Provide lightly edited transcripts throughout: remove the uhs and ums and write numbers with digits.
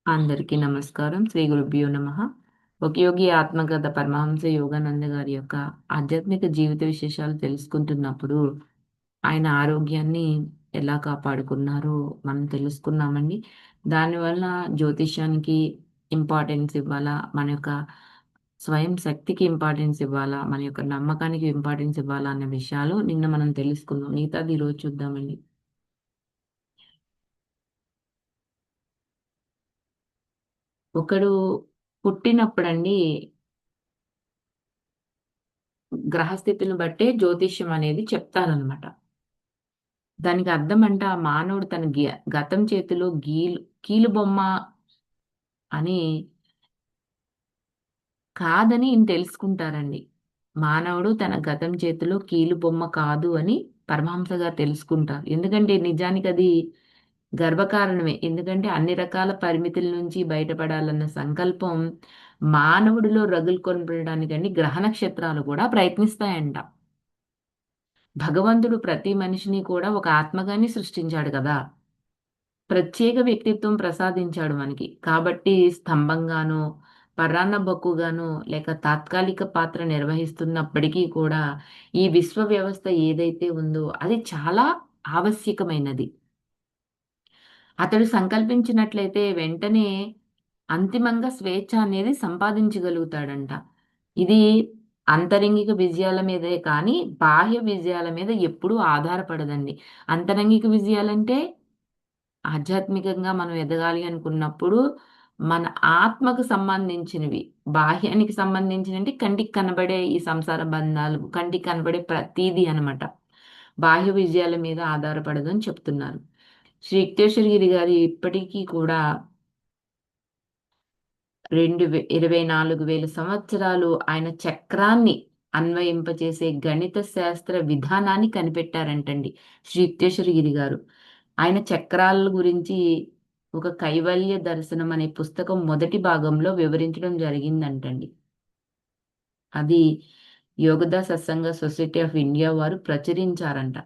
అందరికీ నమస్కారం. శ్రీ గురుభ్యో నమః. ఒక యోగి ఆత్మకథ పరమహంస యోగానంద గారి యొక్క ఆధ్యాత్మిక జీవిత విశేషాలు తెలుసుకుంటున్నప్పుడు ఆయన ఆరోగ్యాన్ని ఎలా కాపాడుకున్నారో మనం తెలుసుకున్నామండి. దానివల్ల జ్యోతిష్యానికి ఇంపార్టెన్స్ ఇవ్వాలా? మన యొక్క స్వయం శక్తికి ఇంపార్టెన్స్ ఇవ్వాలా? మన యొక్క నమ్మకానికి ఇంపార్టెన్స్ ఇవ్వాలా? అన్న విషయాలు నిన్న మనం తెలుసుకున్నాం. మిగతాది ఈరోజు చూద్దామండి. ఒకడు పుట్టినప్పుడండి గ్రహస్థితిని బట్టే జ్యోతిష్యం అనేది చెప్తారనమాట. దానికి అర్థమంట ఆ మానవుడు తన గతం చేతిలో కీలుబొమ్మ అని కాదని ఈయన తెలుసుకుంటారండి. మానవుడు తన గతం చేతిలో కీలుబొమ్మ కాదు అని పరమహంస గారు తెలుసుకుంటారు. ఎందుకంటే నిజానికి అది గర్వకారణమే. ఎందుకంటే అన్ని రకాల పరిమితుల నుంచి బయటపడాలన్న సంకల్పం మానవుడిలో రగులుకొనబడడానికండి గ్రహ నక్షత్రాలు కూడా ప్రయత్నిస్తాయంట. భగవంతుడు ప్రతి మనిషిని కూడా ఒక ఆత్మగానే సృష్టించాడు కదా! ప్రత్యేక వ్యక్తిత్వం ప్రసాదించాడు మనకి. కాబట్టి స్తంభంగానో, పరాన్నభక్కుగానో లేక తాత్కాలిక పాత్ర నిర్వహిస్తున్నప్పటికీ కూడా ఈ విశ్వ వ్యవస్థ ఏదైతే ఉందో అది చాలా ఆవశ్యకమైనది. అతడు సంకల్పించినట్లయితే వెంటనే అంతిమంగా స్వేచ్ఛ అనేది సంపాదించగలుగుతాడంట. ఇది అంతరంగిక విజయాల మీదే కానీ బాహ్య విజయాల మీద ఎప్పుడూ ఆధారపడదండి. అంతరంగిక విజయాలంటే ఆధ్యాత్మికంగా మనం ఎదగాలి అనుకున్నప్పుడు మన ఆత్మకు సంబంధించినవి. బాహ్యానికి సంబంధించినంటే కంటికి కనబడే ఈ సంసార బంధాలు, కంటికి కనబడే ప్రతీది అనమాట. బాహ్య విజయాల మీద ఆధారపడదు అని చెప్తున్నారు. శ్రీ యుక్తేశ్వరగిరి గారు ఇప్పటికీ కూడా 24,000 సంవత్సరాలు ఆయన చక్రాన్ని అన్వయింపచేసే గణిత శాస్త్ర విధానాన్ని కనిపెట్టారంటండి శ్రీ యుక్తేశ్వరగిరి గారు. ఆయన చక్రాల గురించి ఒక కైవల్య దర్శనం అనే పుస్తకం మొదటి భాగంలో వివరించడం జరిగిందంటండి. అది యోగదా సత్సంగ సొసైటీ ఆఫ్ ఇండియా వారు ప్రచురించారంట.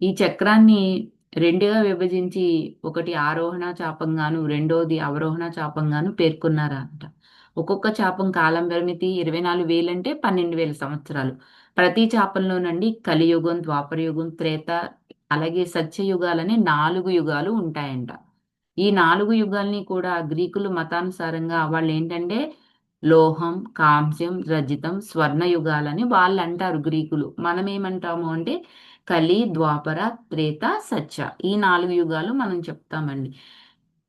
ఈ చక్రాన్ని రెండుగా విభజించి ఒకటి ఆరోహణ చాపంగాను, రెండోది అవరోహణ చాపంగాను పేర్కొన్నారంట. ఒక్కొక్క చాపం కాలం పరిమితి 24,000 అంటే 12,000 సంవత్సరాలు. ప్రతి చాపంలోనండి కలియుగం, ద్వాపరయుగం, త్రేత అలాగే సత్యయుగాలని 4 యుగాలు ఉంటాయంట. ఈ 4 యుగాల్ని కూడా గ్రీకులు మతానుసారంగా వాళ్ళేంటంటే లోహం, కాంస్యం, రజితం, స్వర్ణయుగాలని వాళ్ళంటారు గ్రీకులు. మనమేమంటాము అంటే కలి, ద్వాపర, త్రేత, సత్య. ఈ 4 యుగాలు మనం చెప్తామండి.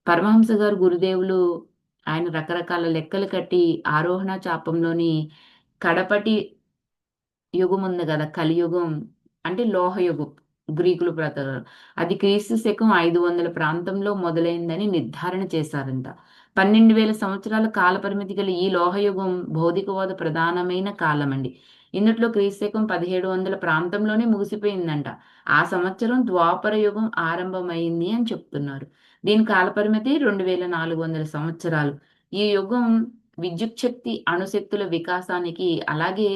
పరమహంస గారు గురుదేవులు ఆయన రకరకాల లెక్కలు కట్టి ఆరోహణ చాపంలోని కడపటి యుగం ఉంది గదా! కలియుగం అంటే లోహయుగం గ్రీకుల ప్రకారం. అది క్రీస్తు శకం 500 ప్రాంతంలో మొదలైందని నిర్ధారణ చేశారంట. 12,000 సంవత్సరాల కాలపరిమితి గల ఈ లోహయుగం భౌతికవాద ప్రధానమైన కాలమండి. ఇందుట్లో క్రీస్తు శకం 1700 ప్రాంతంలోనే ముగిసిపోయిందంట. ఆ సంవత్సరం ద్వాపర యుగం ఆరంభమైంది అని చెప్తున్నారు. దీని కాలపరిమితి 2400 సంవత్సరాలు. ఈ యుగం విద్యుత్ శక్తి, అణుశక్తుల వికాసానికి అలాగే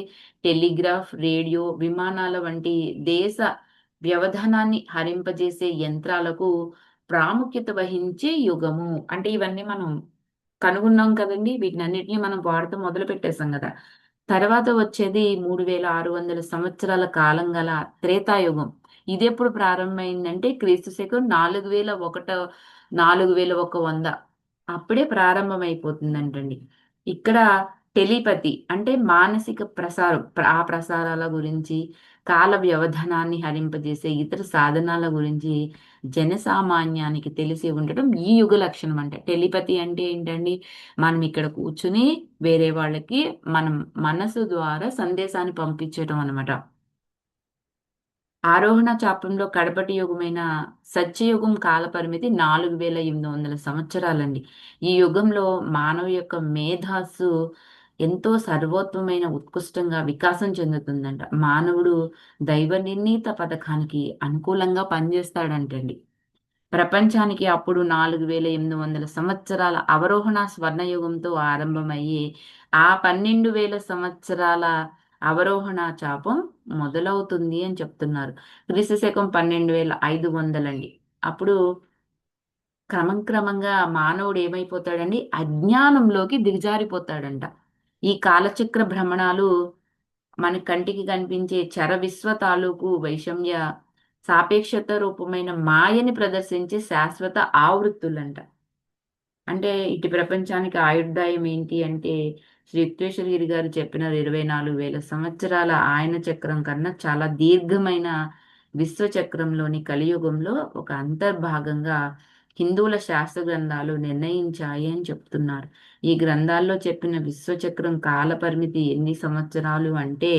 టెలిగ్రాఫ్, రేడియో, విమానాల వంటి దేశ వ్యవధానాన్ని హరింపజేసే యంత్రాలకు ప్రాముఖ్యత వహించే యుగము. అంటే ఇవన్నీ మనం కనుగొన్నాం కదండీ! వీటినన్నిటిని మనం వాడటం మొదలుపెట్టేసాం గదా! తర్వాత వచ్చేది 3600 సంవత్సరాల కాలం గల త్రేతాయుగం. ఇదెప్పుడు ప్రారంభమైందంటే క్రీస్తు శకం 4100 అప్పుడే ప్రారంభమైపోతుందంటండి. ఇక్కడ టెలిపతి అంటే మానసిక ప్రసారం ఆ ప్రసారాల గురించి, కాల వ్యవధానాన్ని హరింపజేసే ఇతర సాధనాల గురించి జనసామాన్యానికి తెలిసి ఉండటం ఈ యుగ లక్షణం అంట. టెలిపతి అంటే ఏంటండి? మనం ఇక్కడ కూర్చుని వేరే వాళ్ళకి మనం మనసు ద్వారా సందేశాన్ని పంపించటం అనమాట. ఆరోహణ చాపంలో కడపటి యుగమైన సత్యయుగం కాలపరిమితి 4,800 సంవత్సరాలండి. ఈ యుగంలో మానవ యొక్క మేధస్సు ఎంతో సర్వోత్తమైన ఉత్కృష్టంగా వికాసం చెందుతుందంట. మానవుడు దైవ నిర్ణీత పథకానికి అనుకూలంగా పనిచేస్తాడంటండి. ప్రపంచానికి అప్పుడు 4,800 సంవత్సరాల అవరోహణ స్వర్ణయుగంతో ఆరంభమయ్యి, ఆ 12,000 సంవత్సరాల అవరోహణ చాపం మొదలవుతుంది అని చెప్తున్నారు. క్రీస్తు శకం 12,500 అండి. అప్పుడు క్రమంగా మానవుడు ఏమైపోతాడండి, అజ్ఞానంలోకి దిగజారిపోతాడంట. ఈ కాలచక్ర భ్రమణాలు మన కంటికి కనిపించే చర విశ్వ తాలూకు వైషమ్య సాపేక్షత రూపమైన మాయని ప్రదర్శించే శాశ్వత ఆవృత్తులంట. అంటే ఇటు ప్రపంచానికి ఆయుర్దాయం ఏంటి అంటే, శ్రీ యుక్తేశ్వరగిరి గారు చెప్పిన 24,000 సంవత్సరాల ఆయన చక్రం కన్నా చాలా దీర్ఘమైన విశ్వచక్రంలోని కలియుగంలో ఒక అంతర్భాగంగా హిందువుల శాస్త్ర గ్రంథాలు నిర్ణయించాయి అని చెప్తున్నారు. ఈ గ్రంథాల్లో చెప్పిన విశ్వచక్రం కాల పరిమితి ఎన్ని సంవత్సరాలు అంటే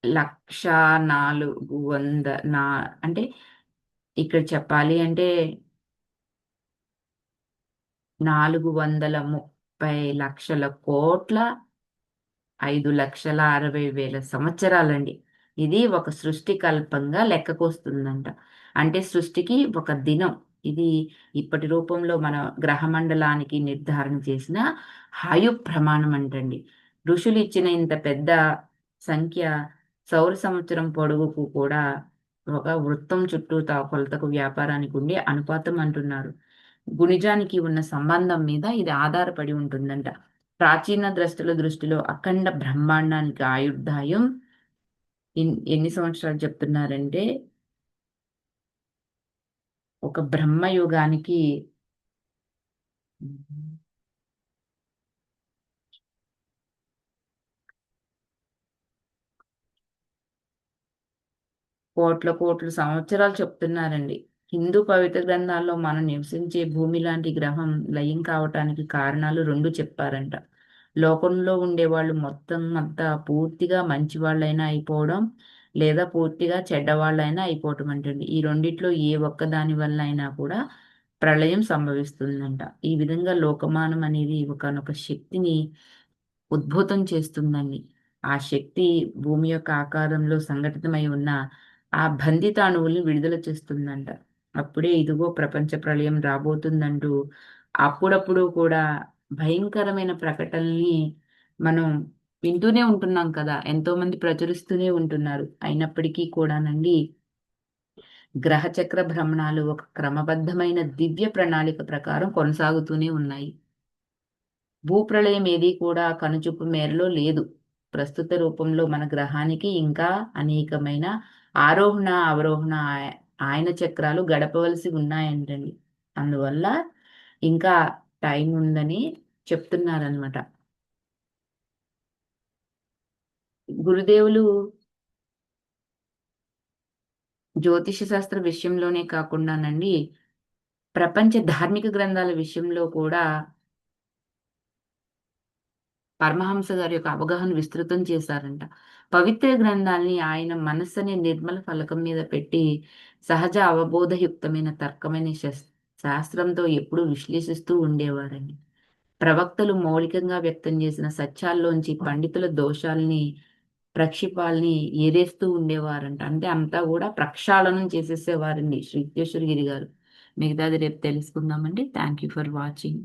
1,400 అంటే ఇక్కడ చెప్పాలి అంటే 430 లక్షల కోట్ల 5,60,000 సంవత్సరాలండి. ఇది ఒక సృష్టి కల్పంగా లెక్కకొస్తుందంట. అంటే సృష్టికి ఒక దినం. ఇది ఇప్పటి రూపంలో మన గ్రహమండలానికి నిర్ధారణ చేసిన ఆయు ప్రమాణం అంటండి. ఋషులు ఇచ్చిన ఇంత పెద్ద సంఖ్య సౌర సంవత్సరం పొడవుకు కూడా ఒక వృత్తం చుట్టూ కొలతకు వ్యాపారానికి ఉండే అనుపాతం అంటున్నారు. గుణిజానికి ఉన్న సంబంధం మీద ఇది ఆధారపడి ఉంటుందంట. ప్రాచీన ద్రష్టల దృష్టిలో అఖండ బ్రహ్మాండానికి ఆయుర్దాయం ఎన్ని సంవత్సరాలు చెప్తున్నారంటే, ఒక బ్రహ్మయుగానికి కోట్ల సంవత్సరాలు చెప్తున్నారండి. హిందూ పవిత్ర గ్రంథాల్లో మనం నివసించే భూమి లాంటి గ్రహం లయం కావటానికి కారణాలు 2 చెప్పారంట. లోకంలో ఉండేవాళ్ళు మొత్తం అంతా పూర్తిగా మంచి వాళ్ళైనా అయిపోవడం, లేదా పూర్తిగా చెడ్డవాళ్ళైనా అయిపోవటం అంటండి. ఈ రెండిట్లో ఏ ఒక్క దాని వల్ల అయినా కూడా ప్రళయం సంభవిస్తుందంట. ఈ విధంగా లోకమానం అనేది ఒకానొక శక్తిని ఉద్భూతం చేస్తుందండి. ఆ శక్తి భూమి యొక్క ఆకారంలో సంఘటితమై ఉన్న ఆ బంధిత అణువుల్ని విడుదల చేస్తుందంట. అప్పుడే ఇదిగో ప్రపంచ ప్రళయం రాబోతుందంటూ అప్పుడప్పుడు కూడా భయంకరమైన ప్రకటనల్ని మనం వింటూనే ఉంటున్నాం కదా! ఎంతోమంది ప్రచురిస్తూనే ఉంటున్నారు. అయినప్పటికీ కూడానండి, గ్రహ చక్ర భ్రమణాలు ఒక క్రమబద్ధమైన దివ్య ప్రణాళిక ప్రకారం కొనసాగుతూనే ఉన్నాయి. భూప్రళయం ఏదీ కూడా కనుచూపు మేరలో లేదు. ప్రస్తుత రూపంలో మన గ్రహానికి ఇంకా అనేకమైన ఆరోహణ, అవరోహణ ఆయన చక్రాలు గడపవలసి ఉన్నాయంటండి. అందువల్ల ఇంకా టైం ఉందని చెప్తున్నారనమాట. గురుదేవులు జ్యోతిష శాస్త్ర విషయంలోనే కాకుండానండి, ప్రపంచ ధార్మిక గ్రంథాల విషయంలో కూడా పరమహంస గారి యొక్క అవగాహన విస్తృతం చేశారంట. పవిత్ర గ్రంథాల్ని ఆయన మనస్సనే నిర్మల ఫలకం మీద పెట్టి, సహజ అవబోధయుక్తమైన తర్కమైన శాస్త్రంతో ఎప్పుడూ విశ్లేషిస్తూ ఉండేవారండి. ప్రవక్తలు మౌలికంగా వ్యక్తం చేసిన సత్యాల్లోంచి పండితుల దోషాల్ని, ప్రక్షిపాల్ని ఏరేస్తూ ఉండేవారంట. అంటే అంతా గూడా ప్రక్షాళనం చేసేసేవారండి శ్రీ యుక్తేశ్వరగిరి గారు. మిగతాది రేపు తెలుసుకుందామండి. Thank you for watching.